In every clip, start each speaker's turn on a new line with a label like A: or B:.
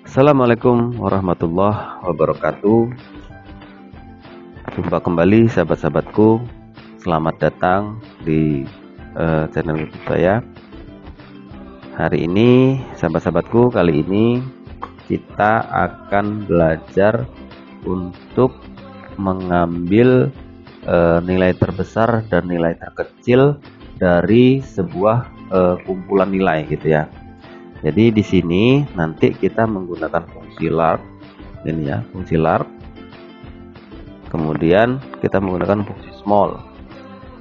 A: Assalamualaikum warahmatullahi wabarakatuh. Jumpa kembali sahabat-sahabatku. Selamat datang di channel YouTube saya. Hari ini sahabat-sahabatku, kali ini kita akan belajar untuk mengambil nilai terbesar dan nilai terkecil dari sebuah kumpulan nilai gitu ya. Jadi di sini nanti kita menggunakan fungsi lark ini ya, fungsi lark. Kemudian kita menggunakan fungsi small.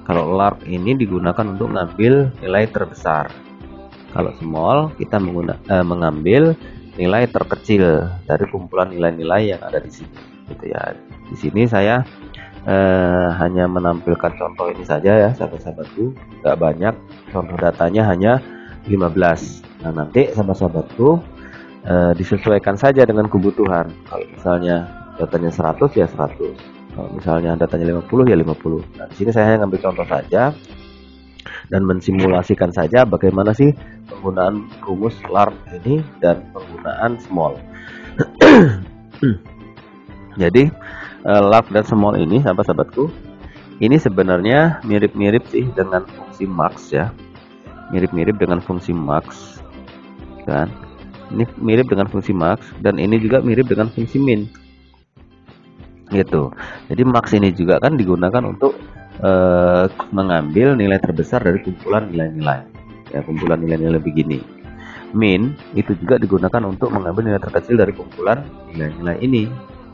A: Kalau lark ini digunakan untuk mengambil nilai terbesar. Kalau small kita mengambil nilai terkecil dari kumpulan nilai-nilai yang ada di sini gitu ya. Di sini saya hanya menampilkan contoh ini saja ya sahabat-sahabatku, nggak banyak, contoh datanya hanya 15. Nah, nanti sahabat-sahabatku disesuaikan saja dengan kebutuhan. Kalau misalnya datanya 100 ya 100. Kalau misalnya datanya 50 ya 50. Nah, di sini saya ngambil contoh saja dan mensimulasikan saja bagaimana sih penggunaan rumus lark ini dan penggunaan small. Jadi lark dan small ini sahabat-sahabatku, ini sebenarnya mirip-mirip sih dengan fungsi max ya. Mirip-mirip dengan fungsi max kan, ini mirip dengan fungsi max dan ini juga mirip dengan fungsi min gitu. Jadi max ini juga kan digunakan untuk mengambil nilai terbesar dari kumpulan nilai-nilai ya, kumpulan nilai-nilai begini. Min itu juga digunakan untuk mengambil nilai terkecil dari kumpulan nilai-nilai ini.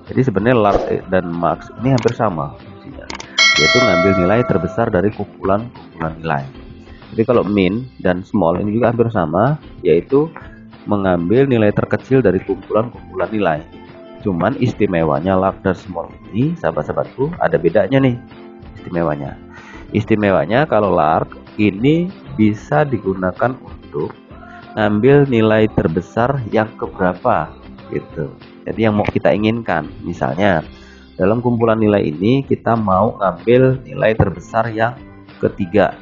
A: Jadi sebenarnya lark dan max ini hampir sama fungsinya, yaitu mengambil nilai terbesar dari kumpulan nilai. Jadi kalau min dan small ini juga hampir sama, yaitu mengambil nilai terkecil dari kumpulan nilai. Cuman istimewanya lark dan small ini sahabat-sahabatku ada bedanya nih. Istimewanya kalau lark ini bisa digunakan untuk ngambil nilai terbesar yang keberapa gitu. Jadi yang mau kita inginkan, misalnya dalam kumpulan nilai ini kita mau ngambil nilai terbesar yang ketiga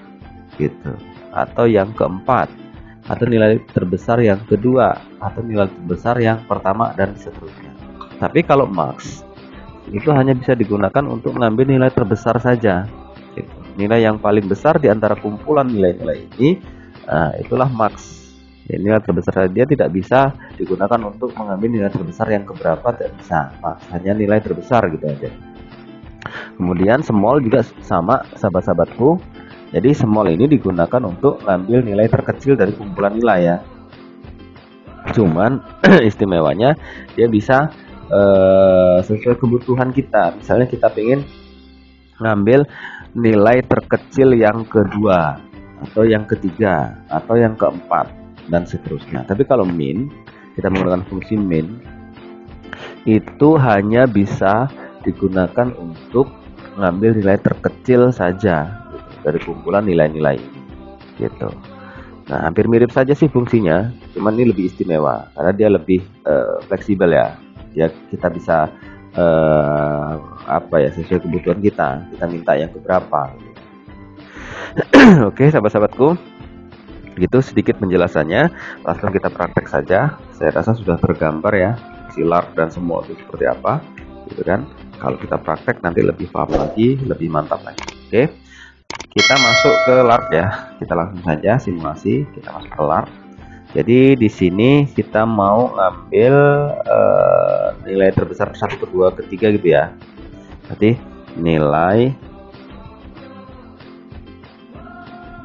A: gitu, atau yang keempat, atau nilai terbesar yang kedua, atau nilai terbesar yang pertama, dan seterusnya. Tapi kalau max itu hanya bisa digunakan untuk mengambil nilai terbesar saja gitu. Nilai yang paling besar di antara kumpulan nilai-nilai ini, itulah max ya, nilai terbesar. Dia tidak bisa digunakan untuk mengambil nilai terbesar yang keberapa, tidak bisa. Max hanya nilai terbesar gitu aja. Kemudian small juga sama sahabat-sahabatku. Jadi small ini digunakan untuk ngambil nilai terkecil dari kumpulan nilai ya. Cuman istimewanya dia bisa sesuai kebutuhan kita. Misalnya kita pengen ngambil nilai terkecil yang kedua, atau yang ketiga, atau yang keempat, dan seterusnya. Tapi kalau min, kita menggunakan fungsi min, itu hanya bisa digunakan untuk mengambil nilai terkecil saja dari kumpulan nilai-nilai gitu. Nah, hampir mirip saja sih fungsinya, cuman ini lebih istimewa karena dia lebih fleksibel ya. Kita bisa sesuai kebutuhan kita minta yang keberapa. Oke sahabat-sahabatku, gitu sedikit penjelasannya. Langsung kita praktek saja. Saya rasa sudah tergambar ya si lark dan small itu seperti apa gitu kan. Kalau kita praktek nanti lebih paham lagi, lebih mantap lagi. Oke, kita masuk ke lark ya. Kita langsung saja simulasi. Kita masuk ke lark. Jadi di sini kita mau ngambil nilai terbesar 1, kedua, ketiga gitu ya. Berarti nilai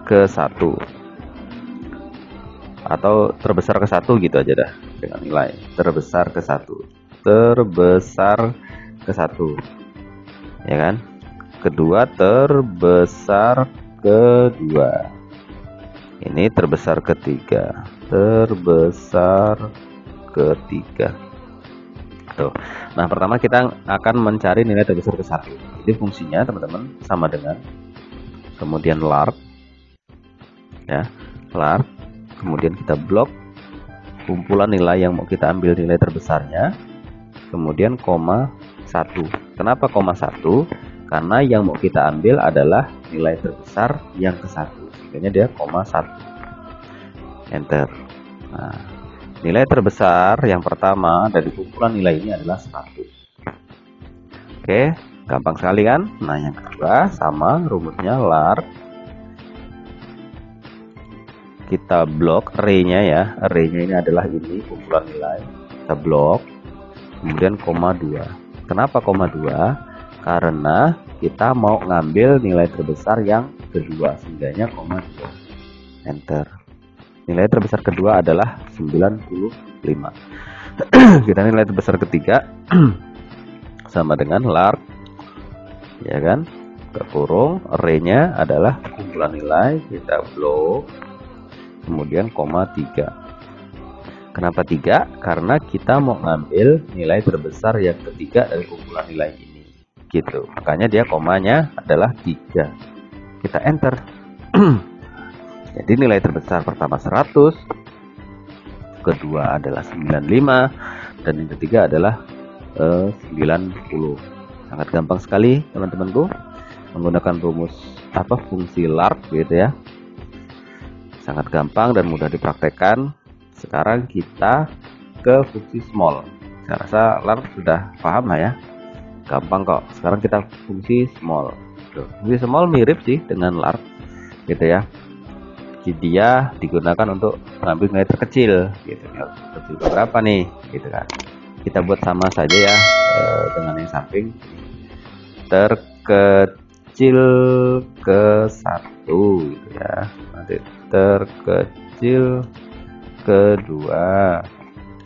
A: ke-1 atau terbesar ke-1 gitu aja dah, dengan nilai terbesar ke-1. Terbesar ke-1 ya kan. Kedua terbesar kedua. Ini terbesar ketiga, terbesar ketiga. Tuh. Nah, pertama kita akan mencari nilai terbesar ke-1. Jadi fungsinya teman-teman sama dengan kemudian lark ya, lark, kemudian kita blok kumpulan nilai yang mau kita ambil nilai terbesarnya, kemudian koma 1. Kenapa koma 1? Karena yang mau kita ambil adalah nilai terbesar yang ke-1. Sehingga dia koma 1. Enter. Nah, Nilai terbesar yang pertama dari kumpulan nilai ini adalah 100. Oke, gampang sekali kan? Nah, yang kedua sama rumusnya lark. Kita blok array-nya ya. Array-nya ini adalah ini kumpulan nilai. Kita blok. Kemudian koma 2. Kenapa koma 2? Karena kita mau ngambil nilai terbesar yang kedua, sehingganya koma 2. Enter. Nilai terbesar kedua adalah 95. Kita nilai terbesar ketiga sama dengan lark, ya kan? Ke kurung, array-nya adalah kumpulan nilai, kita blok, kemudian koma 3. Kenapa 3? Karena kita mau ngambil nilai terbesar yang ketiga dari kumpulan nilai ini, gitu. Makanya dia komanya adalah 3. Kita enter. Jadi nilai terbesar pertama 100, kedua adalah 95, dan yang ketiga adalah 90. Sangat gampang sekali teman-temanku menggunakan rumus fungsi lark gitu ya. Sangat gampang dan mudah dipraktekkan. Sekarang kita ke fungsi small. Saya rasa lark sudah paham lah ya. Gampang kok. Sekarang kita fungsi small. Fungsi small mirip sih dengan lark gitu ya. Jadi dia digunakan untuk mengambil nilai terkecil gitu. Nilai terkecil berapa nih gitu kan. Kita buat sama saja ya dengan yang samping. Terkecil ke 1 gitu ya. Nanti terkecil ke 2,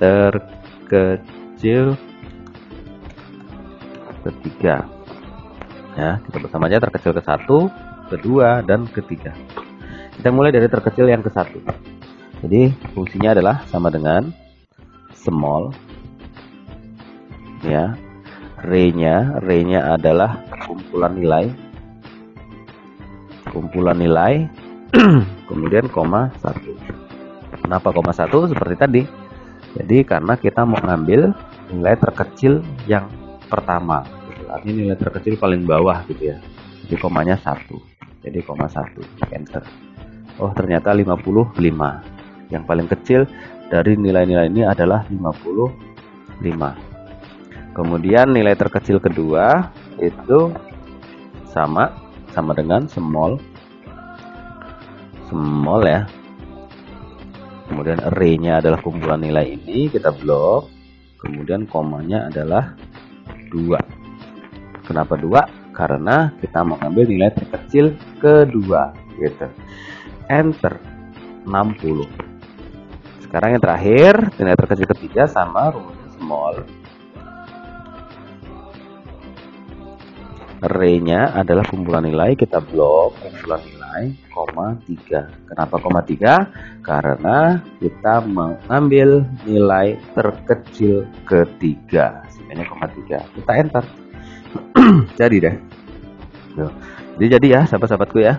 A: terkecil ke 3. Ya, kita buat sama aja terkecil ke 1, ke 2, dan ke 3. Kita mulai dari terkecil yang ke 1. Jadi fungsinya adalah sama dengan small. Ya, array-nya adalah kumpulan nilai, kemudian koma 1. Kenapa koma 1? Seperti tadi. Jadi karena kita mau ngambil nilai terkecil yang pertama, gitu. Artinya nilai terkecil paling bawah gitu ya. Jadi komanya 1. Jadi koma 1. Enter. Oh, ternyata 55. Yang paling kecil dari nilai-nilai ini adalah 55. Kemudian nilai terkecil kedua itu sama dengan small ya. Kemudian array-nya adalah kumpulan nilai ini, kita blok. Kemudian komanya adalah 2. Kenapa 2? Karena kita mau ambil nilai terkecil kedua gitu. Enter. 60. Sekarang yang terakhir, nilai terkecil ketiga sama rumusnya small. Array-nya adalah kumpulan nilai, kita blok kumpulan nilai, koma 3. Kenapa koma 3? Karena kita mengambil nilai terkecil ketiga, sebenarnya koma 3. Kita enter. Jadi deh. Jadi ya sahabat-sahabatku ya.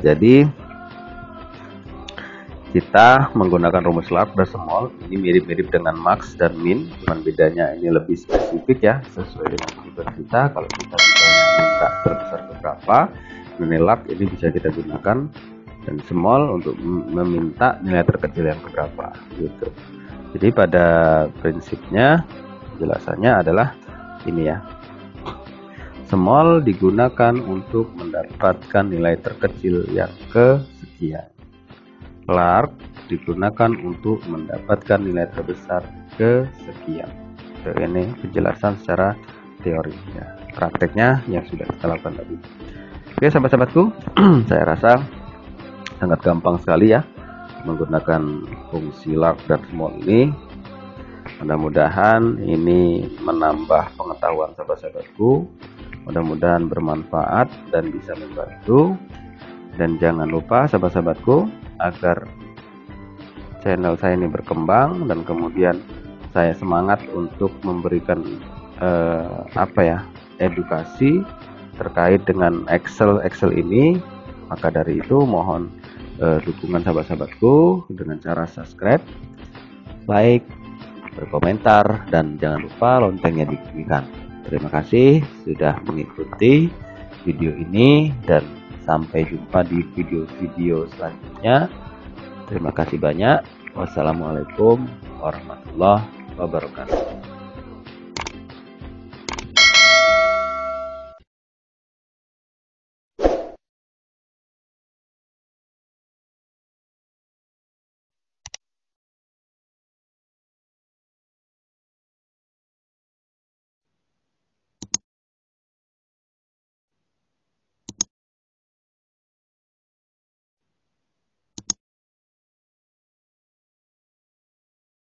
A: Jadi kita menggunakan rumus lark dan small. Ini mirip-mirip dengan max dan min, cuman bedanya ini lebih spesifik ya, sesuai dengan kebutuhan kita. Kalau kita minta terbesar berapa, nilai lark ini bisa kita gunakan, dan small untuk meminta nilai terkecil yang berapa gitu. Jadi pada prinsipnya penjelasannya adalah ini ya. Small digunakan untuk mendapatkan nilai terkecil yang kesekian. Lark digunakan untuk mendapatkan nilai terbesar kesekian. Ini penjelasan secara teori ya. Prakteknya yang sudah kita lakukan tadi. Oke sahabat-sahabatku, saya rasa sangat gampang sekali ya menggunakan fungsi lark dan small ini. Mudah-mudahan ini menambah pengetahuan sahabat-sahabatku. Mudah-mudahan bermanfaat dan bisa membantu. Dan jangan lupa sahabat-sahabatku, agar channel saya ini berkembang dan kemudian saya semangat untuk memberikan edukasi terkait dengan Excel ini, maka dari itu mohon dukungan sahabat-sahabatku dengan cara subscribe, like, berkomentar, dan jangan lupa loncengnya diaktifkan. Terima kasih sudah mengikuti video ini dan sampai jumpa di video-video selanjutnya. Terima kasih banyak. Wassalamualaikum warahmatullahi wabarakatuh.